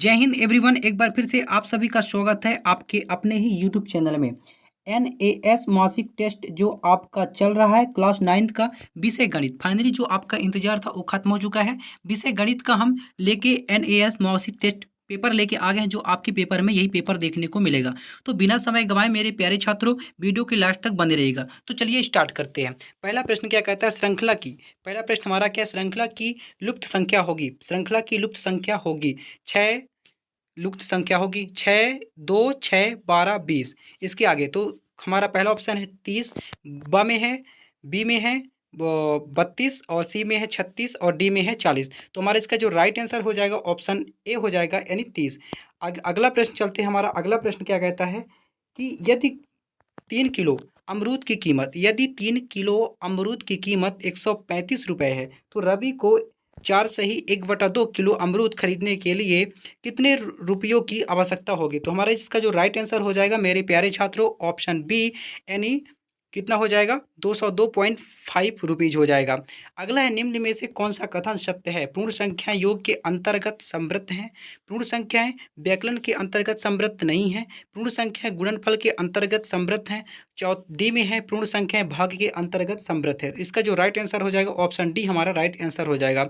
जय हिंद एवरीवन। एक बार फिर से आप सभी का स्वागत है आपके अपने ही यूट्यूब चैनल में। एनएएस मासिक टेस्ट जो आपका चल रहा है क्लास 9th का विषय गणित, फाइनली जो आपका इंतजार था वो खत्म हो चुका है। विषय गणित का हम लेके एनएएस मासिक टेस्ट पेपर लेके आ गए हैं, जो आपके पेपर में यही पेपर देखने को मिलेगा। तो बिना समय गंवाए मेरे प्यारे छात्रों, वीडियो के लास्ट तक बने रहिएगा। तो चलिए स्टार्ट करते हैं। पहला प्रश्न क्या कहता है, श्रृंखला की। पहला प्रश्न हमारा क्या, श्रृंखला की लुप्त संख्या होगी। श्रृंखला की लुप्त संख्या होगी 6। लुप्त संख्या होगी 6, 2, 6, 12, 20। इसके आगे तो हमारा पहला ऑप्शन है 30, ब में है, बी में है 32 और सी में है 36 और डी में है 40। तो हमारा इसका जो राइट आंसर हो जाएगा ऑप्शन ए हो जाएगा, यानी 30। अगला प्रश्न चलते हैं। हमारा अगला प्रश्न क्या कहता है कि यदि 3 किलो अमरूद की कीमत, यदि 3 किलो अमरूद की कीमत 135 रुपये है, तो रवि को 4 सही 1/2 किलो अमरूद खरीदने के लिए कितने रुपयों की आवश्यकता होगी। तो हमारा इसका जो राइट आंसर हो जाएगा मेरे प्यारे छात्रों, ऑप्शन बी, यानी कितना हो जाएगा, 202.5 रुपीज हो जाएगा। अगला है, निम्न में से कौन सा कथन सत्य है। पूर्ण संख्या योग के अंतर्गत समृद्ध है, पूर्ण संख्याएं व्याकलन के अंतर्गत समृद्ध नहीं है, पूर्ण संख्या गुणनफल के अंतर्गत समृद्ध है, डी में है पूर्ण संख्या भाग के अंतर्गत समृद्ध है। इसका जो राइट आंसर हो जाएगा ऑप्शन डी हमारा राइट आंसर हो जाएगा।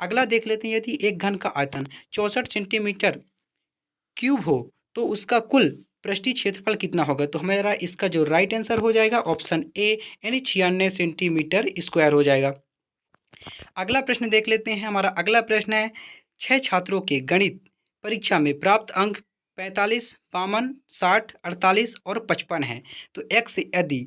अगला देख लेते हैं, यदि एक घन का आयतन 64 सेंटीमीटर क्यूब हो तो उसका कुल पृष्ठीय क्षेत्रफल कितना होगा। तो हमारा इसका जो राइट आंसर हो जाएगा ऑप्शन ए, यानी 96 सेंटीमीटर स्क्वायर हो जाएगा। अगला प्रश्न देख लेते हैं। हमारा अगला प्रश्न है, 6 छात्रों के गणित परीक्षा में प्राप्त अंक 45, 52, 60, 48 और 55 है। तो एक्स, यदि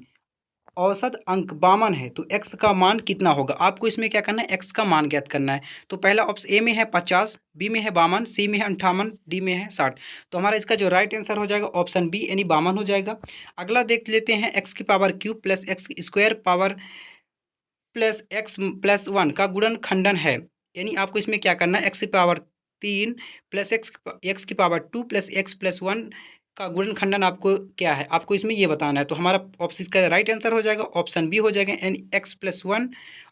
औसत अंक 52 है तो एक्स का मान कितना होगा। आपको इसमें क्या करना है, एक्स का मान ज्ञात करना है। तो पहला ऑप्शन ए में है 50, बी में है 52, सी में है 58, डी में है 60। तो हमारा इसका जो राइट आंसर हो जाएगा ऑप्शन बी, यानी 52 हो जाएगा। अगला देख लेते हैं, एक्स की power cube plus x square power plus x plus 1 का गुणन खंडन है। यानी आपको इसमें क्या करना है, एक्स की पावर 3 प्लस एक्स की पावर 2 प्लस एक्स प्लस 1 का गुणनखंडन आपको क्या है, आपको इसमें ये बताना है। तो हमारा ऑप्शन का राइट आंसर हो जाएगा ऑप्शन बी हो जाएगा, यानी एक्स प्लस 1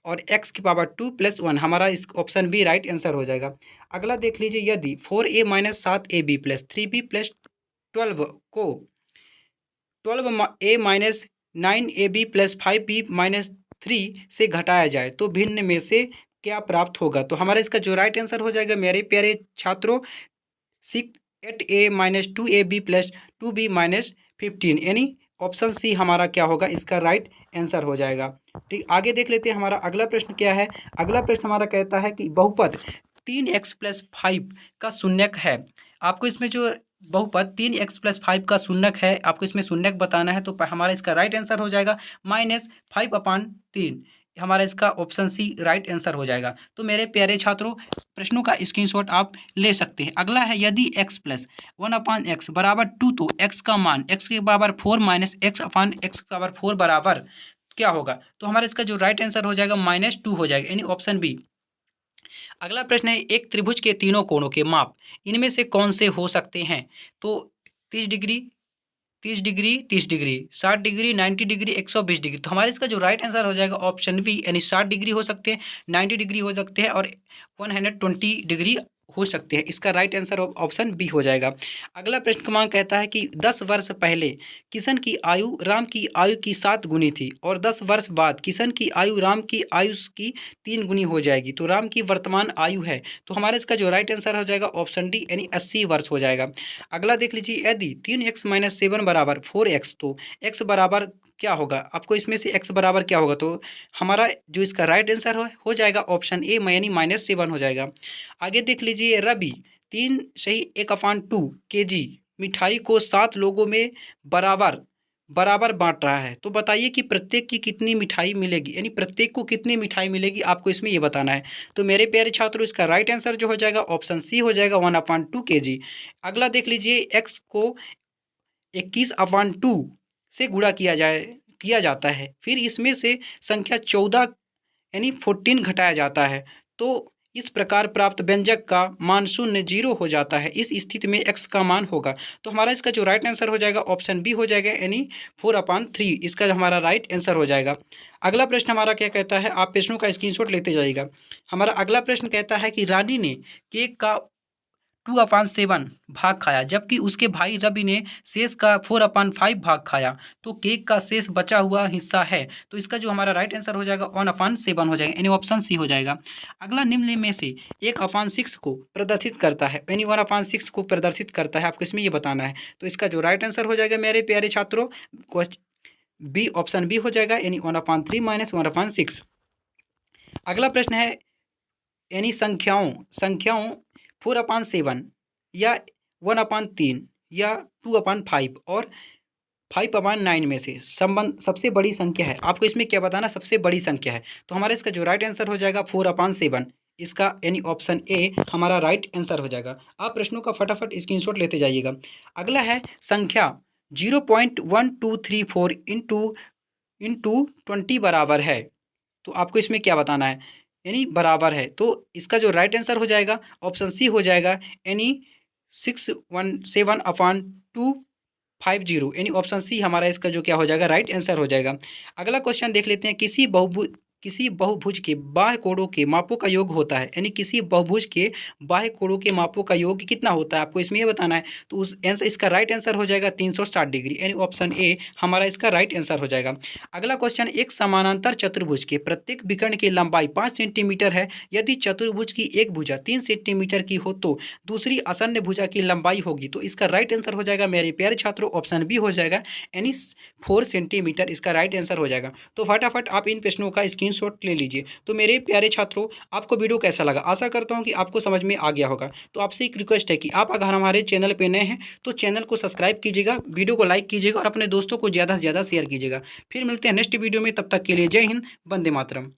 और एक्स की पावर 2 प्लस 1। हमारा इस ऑप्शन बी राइट आंसर हो जाएगा। अगला देख लीजिए, यदि 4a minus 7ab plus 3b plus 12 को 12a minus 9ab plus 5b minus 3 से घटाया जाए तो भिन्न में से क्या प्राप्त होगा। तो हमारा इसका जो राइट आंसर हो जाएगा मेरे प्यारे छात्रों, 8a minus 2ab plus 2b minus 15, यानी ऑप्शन सी हमारा क्या होगा, इसका राइट आंसर हो जाएगा। ठीक, आगे देख लेते हैं। हमारा अगला प्रश्न क्या है। अगला प्रश्न हमारा कहता है कि बहुपद 3x प्लस 5 का शून्यक है। आपको इसमें जो बहुपद 3x प्लस 5 का शून्यक है, आपको इसमें शून्यक बताना है। तो हमारा इसका राइट आंसर हो जाएगा -5/3। हमारा इसका ऑप्शन सी राइट आंसर हो जाएगा। तो मेरे प्यारे छात्रों, प्रश्नों का स्क्रीनशॉट आप ले सकते हैं। अगला है, यदि x प्लस 1/x बराबर 2 तो x का मान x के बराबर 4 माइनस x/x के बराबर 4 बराबर क्या होगा। तो हमारा इसका जो राइट आंसर हो जाएगा -2 हो जाएगा, यानी ऑप्शन बी। अगला प्रश्न है, एक त्रिभुज के तीनों कोणों के माप इनमें से कौन से हो सकते हैं। तो 30 degree, 30 degree, 30 degree, 60 degree, 90 degree, 120 degree. तो हमारे इसका जो राइट आंसर हो जाएगा ऑप्शन बी, यानी 60 डिग्री हो सकते हैं, 90 डिग्री हो सकते हैं और 120 डिग्री हो सकते हैं। इसका राइट आंसर ऑप्शन बी हो जाएगा। अगला प्रश्न क्रमांक कहता है कि 10 वर्ष पहले किशन की आयु राम की आयु की 7 गुनी थी और 10 वर्ष बाद किशन की आयु राम की आयु की 3 गुनी हो जाएगी। तो राम की वर्तमान आयु है। तो हमारा इसका जो राइट आंसर हो जाएगा ऑप्शन डी, यानी 80 वर्ष हो जाएगा। अगला देख लीजिए, यदि 3x माइनस 7 बराबर 4x तो x बराबर क्या होगा। आपको इसमें से x बराबर क्या होगा। तो हमारा जो इसका राइट आंसर हो जाएगा ऑप्शन ए, यानी -7 हो जाएगा। आगे देख लीजिए, रवि 3 सही 1/2 kg मिठाई को 7 लोगों में बराबर बराबर बांट रहा है। तो बताइए कि प्रत्येक की कितनी मिठाई मिलेगी, यानी प्रत्येक को कितनी मिठाई मिलेगी, आपको इसमें ये बताना है। तो मेरे प्यारे छात्रों, इसका राइट आंसर जो हो जाएगा ऑप्शन सी हो जाएगा, 1/2 kg। अगला देख लीजिए, एक्स को 21/2 से गुणा किया जाता है, फिर इसमें से संख्या 14 यानी 14 घटाया जाता है। तो इस प्रकार प्राप्त व्यंजक का मान 0 हो जाता है। इस स्थिति में x का मान होगा। तो हमारा इसका जो राइट आंसर हो जाएगा ऑप्शन बी हो जाएगा, यानी 4/3। इसका हमारा राइट आंसर हो जाएगा। अगला प्रश्न हमारा क्या कहता है, आप प्रश्नों का स्क्रीनशॉट लेते जाइएगा। हमारा अगला प्रश्न कहता है कि रानी ने केक का 2/7 भाग खाया, जबकि उसके भाई रवि ने शेष का 4/5 भाग खाया, तो केक का शेष बचा हुआ हिस्सा है। तो इसका जो हमारा राइट आंसर हो जाएगा 1/7 हो जाएगा, यानी ऑप्शन सी हो जाएगा। अगला निम्न में से 1/6 को प्रदर्शित करता है, यानी 1/6 को प्रदर्शित करता है, आपको इसमें ये बताना है। तो इसका जो राइट आंसर हो जाएगा मेरे प्यारे छात्रों, बी, ऑप्शन बी हो जाएगा, यानी 1/3 माइनस 1/6। अगला प्रश्न है, यानी संख्याओं 4/7 या 1/3 या 2/5 और 5/9 में से संबंध सबसे बड़ी संख्या है। आपको इसमें क्या बताना, सबसे बड़ी संख्या है। तो हमारा इसका जो राइट आंसर हो जाएगा 4/7, इसका यानी ऑप्शन ए हमारा राइट आंसर हो जाएगा। आप प्रश्नों का फटाफट स्क्रीनशॉट लेते जाइएगा। अगला है संख्या 0.1234 इंटू 20 बराबर है। तो आपको इसमें क्या बताना है, यानी बराबर है। तो इसका जो राइट आंसर हो जाएगा ऑप्शन सी हो जाएगा, यानी 617/250, यानी ऑप्शन सी हमारा इसका जो क्या हो जाएगा, राइट आंसर हो जाएगा। अगला क्वेश्चन देख लेते हैं, किसी बहुभुज के बाह्य कोणों के मापों का योग होता है, यानी किसी बहुभुज के बाह्य कोणों के मापों का योग कितना होता है, आपको इसमें ये बताना है। तो उस आंसर इसका राइट आंसर हो जाएगा 360 डिग्री, यानी ऑप्शन ए हमारा इसका राइट आंसर हो जाएगा। अगला क्वेश्चन, एक समानांतर चतुर्भुज के प्रत्येक विकर्ण की लंबाई 5 सेंटीमीटर है। यदि चतुर्भुज की एक भुजा 3 सेंटीमीटर की हो तो दूसरी आसन्न भुजा की लंबाई होगी। तो इसका राइट आंसर हो जाएगा मेरे प्यारे छात्रों, ऑप्शन बी हो जाएगा, यानी 4 सेंटीमीटर इसका राइट आंसर हो जाएगा। तो फटाफट आप इन प्रश्नों का स्क्रीनशॉट ले लीजिए। तो मेरे प्यारे छात्रों, आपको वीडियो कैसा लगा, आशा करता हूं कि आपको समझ में आ गया होगा। तो आपसे एक रिक्वेस्ट है कि आप अगर हमारे चैनल पे नए हैं तो चैनल को सब्सक्राइब कीजिएगा, वीडियो को लाइक कीजिएगा और अपने दोस्तों को ज़्यादा से ज़्यादा शेयर कीजिएगा। फिर मिलते हैं नेक्स्ट वीडियो में, तब तक के लिए जय हिंद, वंदे मातरम।